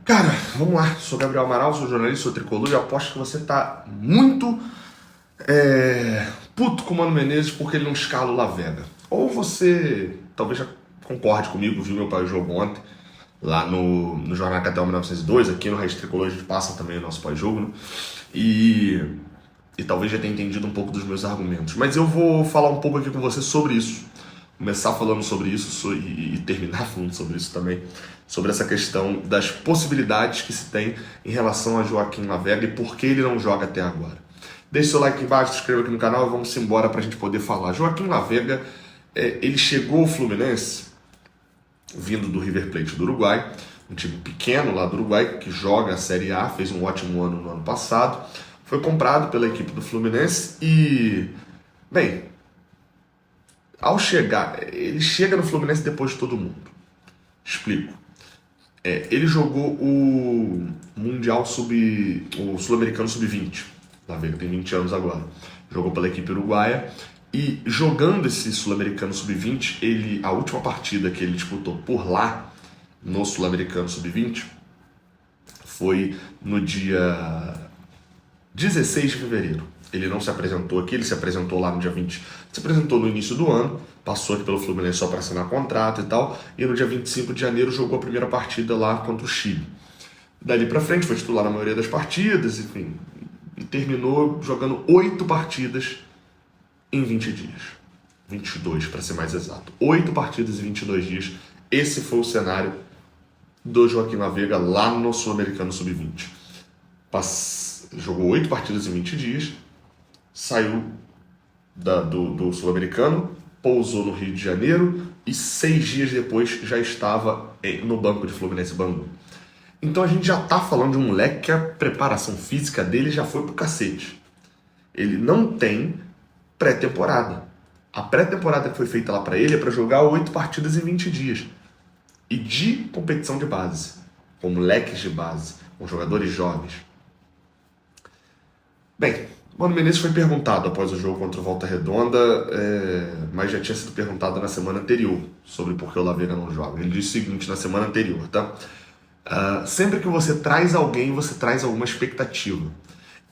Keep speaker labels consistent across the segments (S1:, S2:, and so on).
S1: Cara, vamos lá. Sou Gabriel Amaral, sou jornalista, sou tricolor e aposto que você tá muito puto com o Mano Menezes porque ele não escala o Lavega. Ou você talvez já concorde comigo, viu meu pós-jogo ontem, lá no Jornal Catel 1902, aqui no Raiz Tricolor a gente passa também o nosso pós-jogo, né? E talvez já tenha entendido um pouco dos meus argumentos. Mas eu vou falar um pouco aqui com você sobre isso. Começar falando sobre isso e terminar falando sobre isso também. Sobre essa questão das possibilidades que se tem em relação a Joaquim Lavega e por que ele não joga até agora. Deixe seu like aqui embaixo, se inscreva aqui no canal e vamos embora para a gente poder falar. Joaquim Lavega, ele chegou ao Fluminense vindo do River Plate do Uruguai, um time pequeno lá do Uruguai, que joga a Série A, fez um ótimo ano no ano passado, foi comprado pela equipe do Fluminense e, bem, ao chegar, ele chega no Fluminense depois de todo mundo. Explico. Ele jogou o o Sul-Americano Sub-20, lá vem, tem 20 anos agora, jogou pela equipe uruguaia. E jogando esse Sul-Americano Sub-20, a última partida que ele disputou por lá, no Sul-Americano Sub-20, foi no dia 16 de fevereiro. Ele não se apresentou aqui, ele se apresentou lá no dia 20. Se apresentou no início do ano, passou aqui pelo Fluminense só para assinar contrato e tal, e no dia 25 de janeiro jogou a primeira partida lá contra o Chile. Dali para frente foi titular na maioria das partidas, enfim, e terminou jogando 8 partidas em 20 dias. 22, para ser mais exato. 8 partidas em 22 dias. Esse foi o cenário do Joaquim Lavega lá no Sul-Americano Sub-20. Jogou 8 partidas em 20 dias, saiu do Sul-Americano, pousou no Rio de Janeiro e 6 dias depois já estava no banco de Fluminense Bangu. Então a gente já tá falando de um moleque que a preparação física dele já foi pro cacete. Ele não tem pré-temporada. A pré-temporada que foi feita lá para ele é para jogar 8 partidas em 20 dias. E de competição de base, com moleques de base, com jogadores jovens. Bem, Mano Menezes foi perguntado após o jogo contra o Volta Redonda, mas já tinha sido perguntado na semana anterior sobre por que o Lavega não joga. Ele disse o seguinte na semana anterior, tá? Sempre que você traz alguém, você traz alguma expectativa.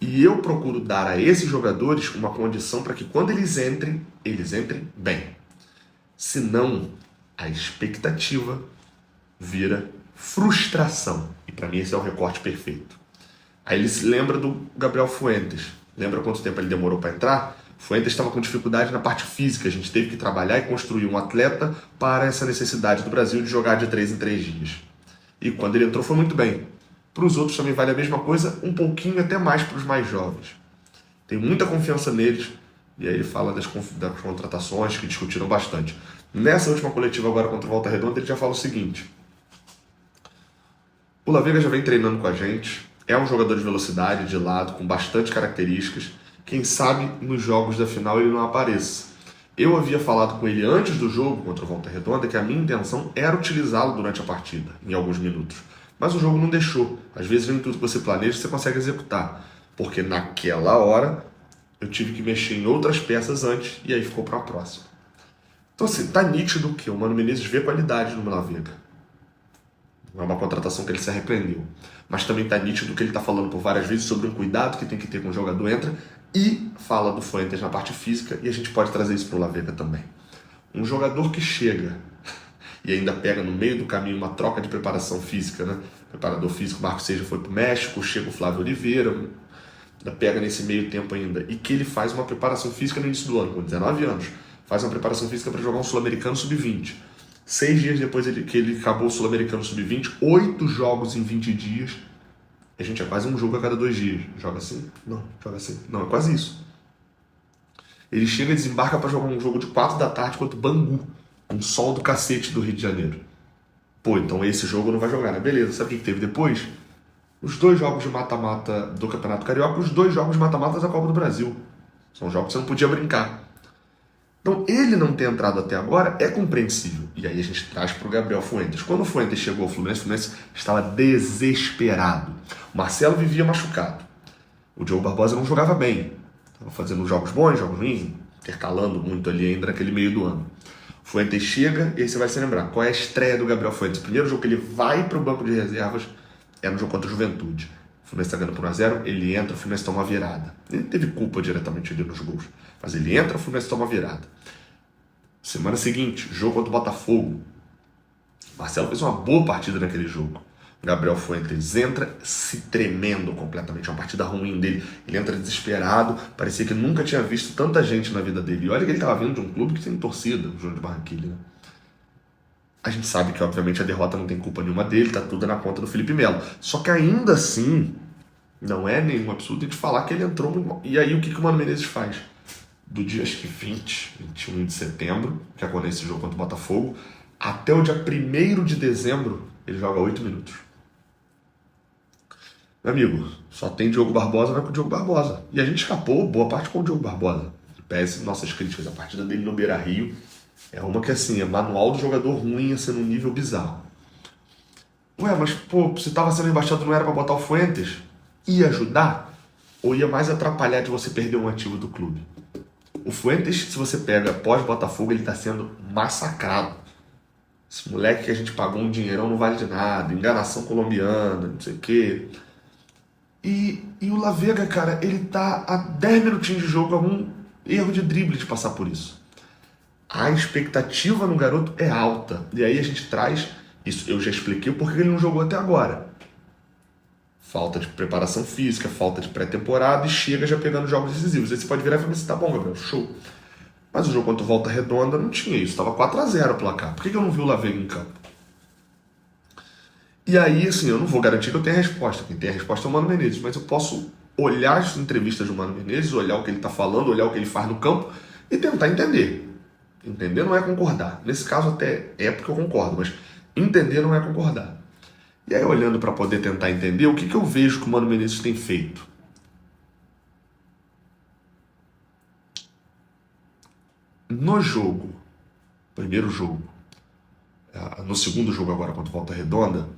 S1: E eu procuro dar a esses jogadores uma condição para que quando eles entrem bem. Senão, a expectativa vira frustração. E para mim esse é o recorte perfeito. Aí ele se lembra do Gabriel Fuentes. Lembra quanto tempo ele demorou para entrar? Fuentes estava com dificuldade na parte física. A gente teve que trabalhar e construir um atleta para essa necessidade do Brasil de jogar de 3 em 3 dias. E quando ele entrou foi muito bem. Para os outros também vale a mesma coisa, um pouquinho até mais para os mais jovens. Tem muita confiança neles, e aí ele fala das contratações que discutiram bastante. Nessa última coletiva agora contra o Volta Redonda, ele já fala o seguinte: o Lavega já vem treinando com a gente, é um jogador de velocidade, de lado, com bastante características. Quem sabe nos jogos da final ele não apareça. Eu havia falado com ele antes do jogo contra o Volta Redonda que a minha intenção era utilizá-lo durante a partida, em alguns minutos. Mas o jogo não deixou. Às vezes nem tudo que você planeja você consegue executar. Porque naquela hora eu tive que mexer em outras peças antes e aí ficou para a próxima. Então assim, tá nítido que o Mano Menezes vê qualidade no Lavega. Não é uma contratação que ele se arrependeu. Mas também tá nítido que ele tá falando por várias vezes sobre um cuidado que tem que ter quando o jogador entra e fala do Fuentes na parte física, e a gente pode trazer isso pro Lavega também. Um jogador que chega e ainda pega no meio do caminho uma troca de preparação física, né? Preparador físico, Marco Seja foi pro México, chega o Flávio Oliveira, ainda pega nesse meio tempo ainda, e que ele faz uma preparação física no início do ano, com 19 anos, faz uma preparação física para jogar um Sul-Americano Sub-20. 6 dias depois que ele acabou o Sul-Americano Sub-20, 8 jogos em 20 dias, a gente é quase um jogo a cada 2 dias. Joga assim? Não, joga assim. Não, é quase isso. Ele chega e desembarca para jogar um jogo de 4 da tarde contra o Bangu, um sol do cacete do Rio de Janeiro. Pô, então esse jogo não vai jogar, né? Beleza, sabe o que teve depois? Os 2 jogos de mata-mata do Campeonato Carioca, os 2 jogos de mata-mata da Copa do Brasil. São jogos que você não podia brincar. Então, ele não ter entrado até agora é compreensível. E aí a gente traz para o Gabriel Fuentes. Quando o Fuentes chegou ao Fluminense, o Fluminense estava desesperado. O Marcelo vivia machucado. O Diogo Barbosa não jogava bem. Estava fazendo jogos bons, jogos ruins, intercalando muito ali ainda naquele meio do ano. Fuentes chega e aí você vai se lembrar. Qual é a estreia do Gabriel Fuentes? O primeiro jogo que ele vai para o banco de reservas é no jogo contra a Juventude. O Fluminense tá ganhando por 1-0, ele entra, o Fluminense toma uma virada. Ele teve culpa diretamente ali nos gols, mas ele entra, o Fluminense toma uma virada. Semana seguinte, jogo contra o Botafogo. Marcelo fez uma boa partida naquele jogo. Gabriel Fuentes entra se tremendo completamente, uma partida ruim dele. Ele entra desesperado, parecia que nunca tinha visto tanta gente na vida dele. E olha que ele estava vindo de um clube que tem torcida, o Júnior de Barranquilla, né? A gente sabe que, obviamente, a derrota não tem culpa nenhuma dele, tá tudo na conta do Felipe Melo. Só que ainda assim, não é nenhum absurdo de falar que ele entrou muito mal. E aí, o que o Mano Menezes faz? Do dia, acho que 21 de setembro, que acontece esse jogo contra o Botafogo, até o dia 1º de dezembro, ele joga 8 minutos. Meu amigo, só tem Diogo Barbosa, vai com o Diogo Barbosa. E a gente escapou boa parte com o Diogo Barbosa. Pese nossas críticas, a partida dele no Beira-Rio é uma que, assim, é manual do jogador ruim, assim, num nível bizarro. Ué, mas, pô, se tava sendo rebaixado, não era pra botar o Fuentes? Ia ajudar? Ou ia mais atrapalhar de você perder um ativo do clube? O Fuentes, se você pega pós-Botafogo, ele tá sendo massacrado. Esse moleque que a gente pagou um dinheirão não vale de nada, enganação colombiana, não sei o quê. E o La Vega, cara, ele tá a 10 minutinhos de jogo, algum erro de drible de passar por isso. A expectativa no garoto é alta. E aí a gente traz, isso eu já expliquei porque ele não jogou até agora. Falta de preparação física, falta de pré-temporada e chega já pegando jogos decisivos. Aí você pode virar e falar assim, tá bom, Gabriel, show. Mas o jogo contra o Volta Redonda não tinha isso, tava 4-0 o placar. Por que eu não vi o La Vega em campo? E aí, assim, eu não vou garantir que eu tenha a resposta. Quem tem a resposta é o Mano Menezes, mas eu posso olhar as entrevistas do Mano Menezes, olhar o que ele está falando, olhar o que ele faz no campo e tentar entender. Entender não é concordar. Nesse caso até é porque eu concordo, mas entender não é concordar. E aí, olhando para poder tentar entender, o que eu vejo que o Mano Menezes tem feito? No jogo, primeiro jogo, no segundo jogo agora contra o Volta Redonda,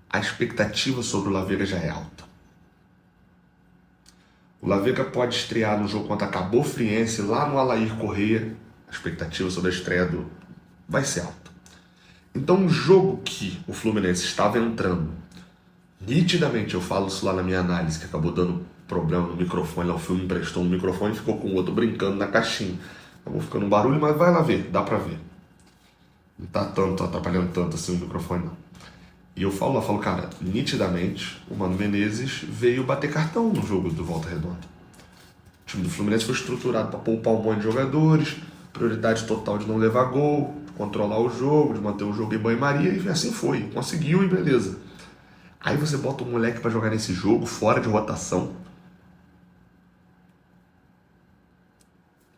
S1: a expectativa sobre o La Vega já é alta. O La Vega pode estrear no jogo contra a Cabo Friense, lá no Alair Correia. A expectativa sobre a estreia vai ser alta. Então, um jogo que o Fluminense estava entrando, nitidamente, eu falo isso lá na minha análise, que acabou dando problema no microfone, lá o filme emprestou um microfone e ficou com o outro brincando na caixinha. Acabou ficando um barulho, mas vai lá ver, dá pra ver. Não tá atrapalhando tanto assim o microfone, não. E eu falo, cara, nitidamente, o Mano Menezes veio bater cartão no jogo do Volta Redonda. O time do Fluminense foi estruturado para poupar um monte de jogadores, prioridade total de não levar gol, controlar o jogo, de manter o jogo em banho-maria, e assim foi. Conseguiu e beleza. Aí você bota um moleque para jogar nesse jogo, fora de rotação.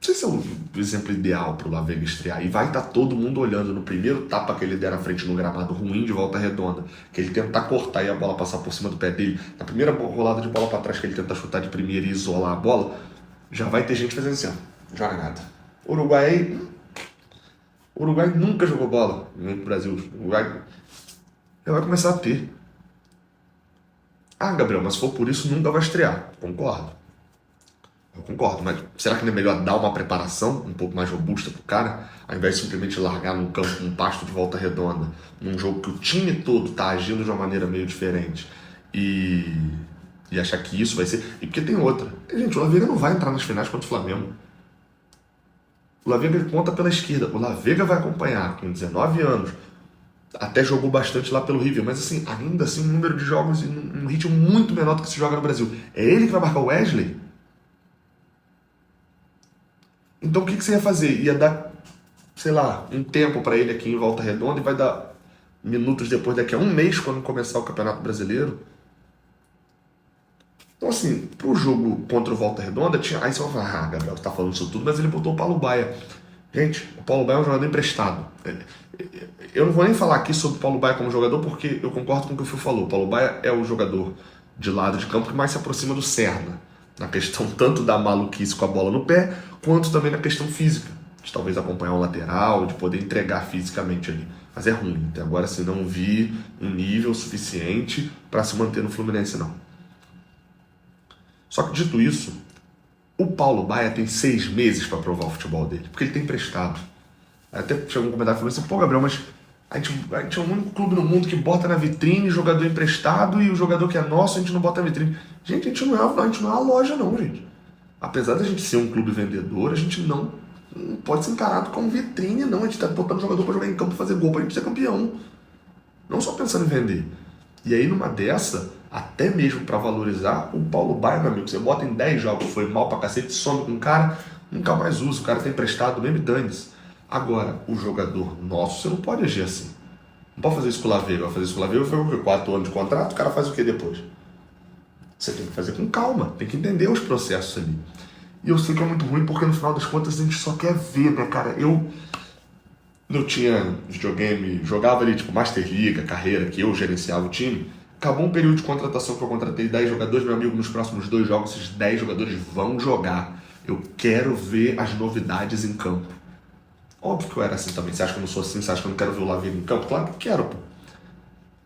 S1: Não sei se é o exemplo ideal para o La Vega estrear. E vai estar todo mundo olhando no primeiro tapa que ele der na frente no gramado ruim de Volta Redonda, que ele tentar cortar e a bola passar por cima do pé dele, na primeira rolada de bola para trás que ele tenta chutar de primeira e isolar a bola, já vai ter gente fazendo assim, ó, joga nada. Uruguai nunca jogou bola no Brasil. O Uruguai já vai começar a ter. Ah, Gabriel, mas se for por isso nunca vai estrear. Concordo. Eu concordo, mas será que não é melhor dar uma preparação um pouco mais robusta pro cara, ao invés de simplesmente largar num campo, um pasto de Volta Redonda, num jogo que o time todo tá agindo de uma maneira meio diferente e achar que isso vai ser... E porque tem outra. Gente, o La Vega não vai entrar nas finais contra o Flamengo. O La Vega conta pela esquerda. O La Vega vai acompanhar com 19 anos. Até jogou bastante lá pelo River, mas assim, ainda assim, um número de jogos em um ritmo muito menor do que se joga no Brasil. É ele que vai marcar o Wesley? Então o que você ia fazer? Ia dar, sei lá, um tempo para ele aqui em Volta Redonda e vai dar minutos depois, daqui a um mês, quando começar o Campeonato Brasileiro? Então assim, pro jogo contra o Volta Redonda, tinha... aí você vai falar, Gabriel, você tá falando isso tudo, mas ele botou o Paulo Baia. Gente, o Paulo Baia é um jogador emprestado. Eu não vou nem falar aqui sobre o Paulo Baia como jogador, porque eu concordo com o que o Fio falou. O Paulo Baia é o jogador de lado de campo que mais se aproxima do Serna, na questão tanto da maluquice com a bola no pé, quanto também na questão física, de talvez acompanhar um lateral, de poder entregar fisicamente ali. Mas é ruim, até agora assim, não vi um nível suficiente para se manter no Fluminense, não. Só que dito isso, o Paulo Baia tem 6 meses para provar o futebol dele, porque ele tem emprestado. Até chegou um comentário falando assim, pô, Gabriel, mas A gente é o único clube no mundo que bota na vitrine jogador emprestado e o jogador que é nosso a gente não bota na vitrine. Gente, a gente não é a loja não, gente. Apesar da gente ser um clube vendedor, a gente não pode ser encarado como vitrine, não. A gente tá botando jogador pra jogar em campo, fazer gol pra gente ser campeão. Não só pensando em vender. E aí, numa dessa, até mesmo pra valorizar, o Paulo Baier, meu amigo, você bota em 10 jogos, foi mal pra cacete, some com o cara, nunca mais usa, o cara tá emprestado, mesmo e dane-se. Agora, o jogador nosso, você não pode agir assim. Não pode fazer isso com o Lavega. Vai fazer isso com o Lavega, foi o quê? 4 anos de contrato, o cara faz o que depois? Você tem que fazer com calma, tem que entender os processos ali. E eu sei que é muito ruim, porque no final das contas a gente só quer ver, né, cara? Eu tinha videogame, jogava ali, tipo, Master League, carreira, que eu gerenciava o time. Acabou um período de contratação que eu contratei 10 jogadores, meu amigo, nos próximos 2 jogos, esses 10 jogadores vão jogar. Eu quero ver as novidades em campo. Óbvio que eu era assim também. Você acha que eu não sou assim? Você acha que eu não quero ver o Lavega em campo? Claro que quero, pô.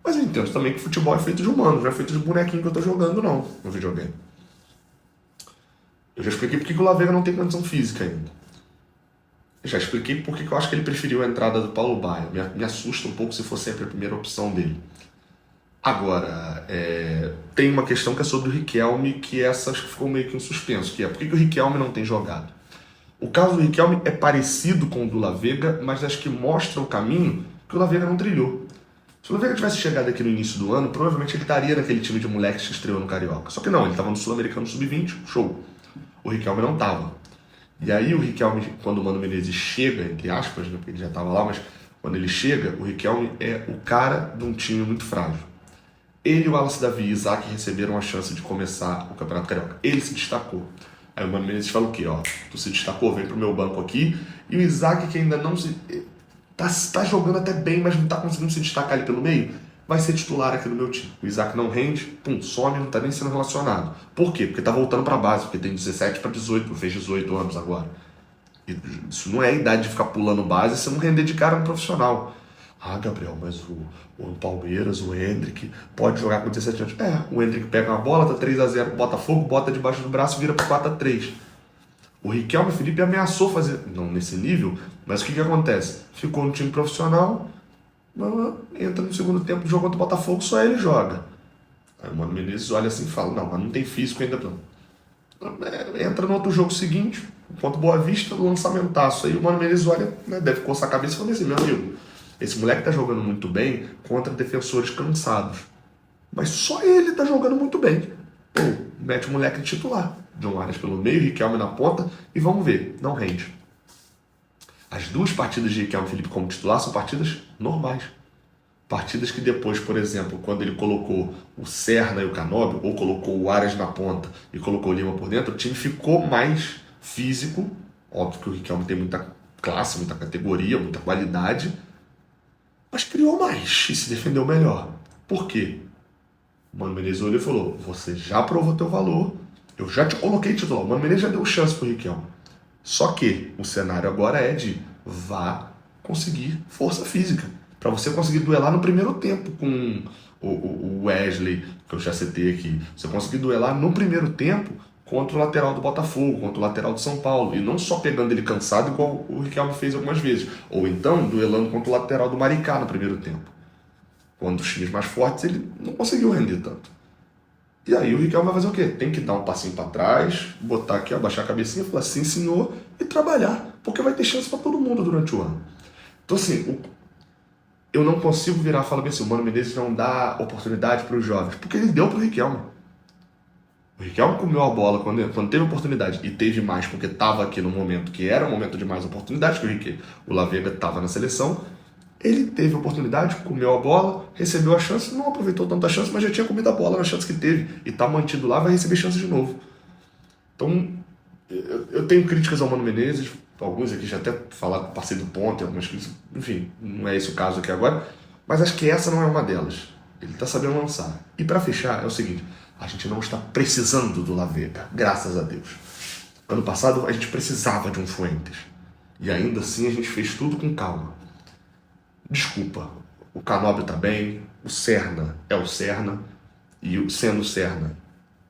S1: Mas eu entendo também que futebol é feito de humanos, não é feito de bonequinho que eu tô jogando, não, no videogame. Eu já expliquei porque que o Lavega não tem condição física ainda. Eu já expliquei porque que eu acho que ele preferiu a entrada do Paulo Baier. Me assusta um pouco se for sempre a primeira opção dele. Agora, tem uma questão que é sobre o Riquelme, que essa acho que ficou meio que em suspenso, que é por que o Riquelme não tem jogado? O caso do Riquelme é parecido com o do Lavega, mas acho que mostra o caminho que o Lavega não trilhou. Se o Lavega tivesse chegado aqui no início do ano, provavelmente ele estaria naquele time de moleques que estreou no Carioca. Só que não, ele estava no Sul-Americano Sub-20, show. O Riquelme não estava. E aí o Riquelme, quando o Mano Menezes chega, entre aspas, né, porque ele já estava lá, mas quando ele chega, o Riquelme é o cara de um time muito frágil. Ele, o Wallace Davi e Isaac receberam a chance de começar o Campeonato Carioca. Ele se destacou. Aí o Mano Menezes fala o quê? Ó, tu se destacou, vem pro meu banco aqui. E o Isaac, que ainda não se... Tá jogando até bem, mas não tá conseguindo se destacar ali pelo meio, vai ser titular aqui no meu time. O Isaac não rende, pum, some, não tá nem sendo relacionado. Por quê? Porque tá voltando pra base, porque tem 17 para 18, fez 18 anos agora. E isso não é a idade de ficar pulando base se não render de cara no profissional. Ah, Gabriel, mas o Palmeiras, o Endrick, pode jogar com 17 anos. O Endrick pega uma bola, tá 3-0, Botafogo, bota debaixo do braço, vira pra 4-3. O Riquelme Felipe ameaçou fazer, não nesse nível, mas o que acontece? Ficou no time profissional, entra no segundo tempo do jogo contra o Botafogo, só ele joga. Aí o Mano Menezes olha assim e fala, não, mas não tem físico ainda não. Entra no outro jogo seguinte, contra o Boa Vista, lançamentaço. Aí o Mano Menezes olha, né, deve coçar a cabeça e fala assim, meu amigo, esse moleque tá jogando muito bem contra defensores cansados. Mas só ele tá jogando muito bem. Pô, mete o moleque titular. John Arias pelo meio, Riquelme na ponta e vamos ver, não rende. As 2 partidas de Riquelme Felipe como titular são partidas normais. Partidas que depois, por exemplo, quando ele colocou o Serna e o Canóbio, ou colocou o Arias na ponta e colocou o Lima por dentro, o time ficou mais físico. Óbvio que o Riquelme tem muita classe, muita categoria, muita qualidade, mas criou mais e se defendeu melhor. Por quê? O Mano Menezes olhou e falou, você já provou teu valor, eu já te coloquei titular. O Mano Menezes já deu chance pro Riquelme. Só que o cenário agora é de vá conseguir força física. Para você conseguir duelar no primeiro tempo com o Wesley, que eu já citei aqui. Você conseguir duelar no primeiro tempo contra o lateral do Botafogo, contra o lateral do São Paulo. E não só pegando ele cansado, igual o Riquelme fez algumas vezes. Ou então duelando contra o lateral do Maricá no primeiro tempo. Quando os times mais fortes, ele não conseguiu render tanto. E aí o Riquelme vai fazer o quê? Tem que dar um passinho para trás, botar aqui, abaixar a cabecinha, falar sim, senhor, e trabalhar, porque vai ter chance para todo mundo durante o ano. Então assim, eu não consigo virar e falar bem assim, o Mano Menezes não dá oportunidade para os jovens, porque ele deu para o Riquelme. O Riquelme comeu a bola quando teve oportunidade, e teve mais porque estava aqui no momento que era um momento de mais oportunidade, que o Lavega estava na seleção. Ele teve a oportunidade, comeu a bola, recebeu a chance, não aproveitou tanta chance, mas já tinha comido a bola na chance que teve. E tá mantido lá, vai receber chance de novo. Então, eu tenho críticas ao Mano Menezes, alguns aqui já até falaram que passei do ponto, algumas críticas, enfim, não é esse o caso aqui agora, mas acho que essa não é uma delas. Ele tá sabendo lançar. E para fechar, é o seguinte, a gente não está precisando do Lavega, graças a Deus. Ano passado a gente precisava de um Fuentes. E ainda assim a gente fez tudo com calma. Desculpa, o Canóbio tá bem, o Serna é o Serna, e sendo o Serna,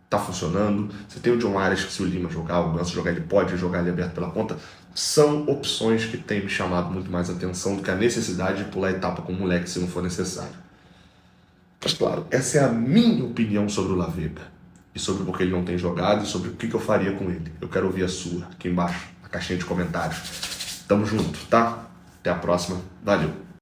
S1: tá funcionando. Você tem o John Arias, que se o Lima jogar, o Ganso jogar, ele pode jogar ali aberto pela ponta. são opções que têm me chamado muito mais atenção do que a necessidade de pular etapa com o moleque se não for necessário. Mas claro, essa é a minha opinião sobre o La Vega. E sobre por que ele não tem jogado e sobre o que eu faria com ele. Eu quero ouvir a sua aqui embaixo, na caixinha de comentários. Tamo junto, tá? Até a próxima. Valeu!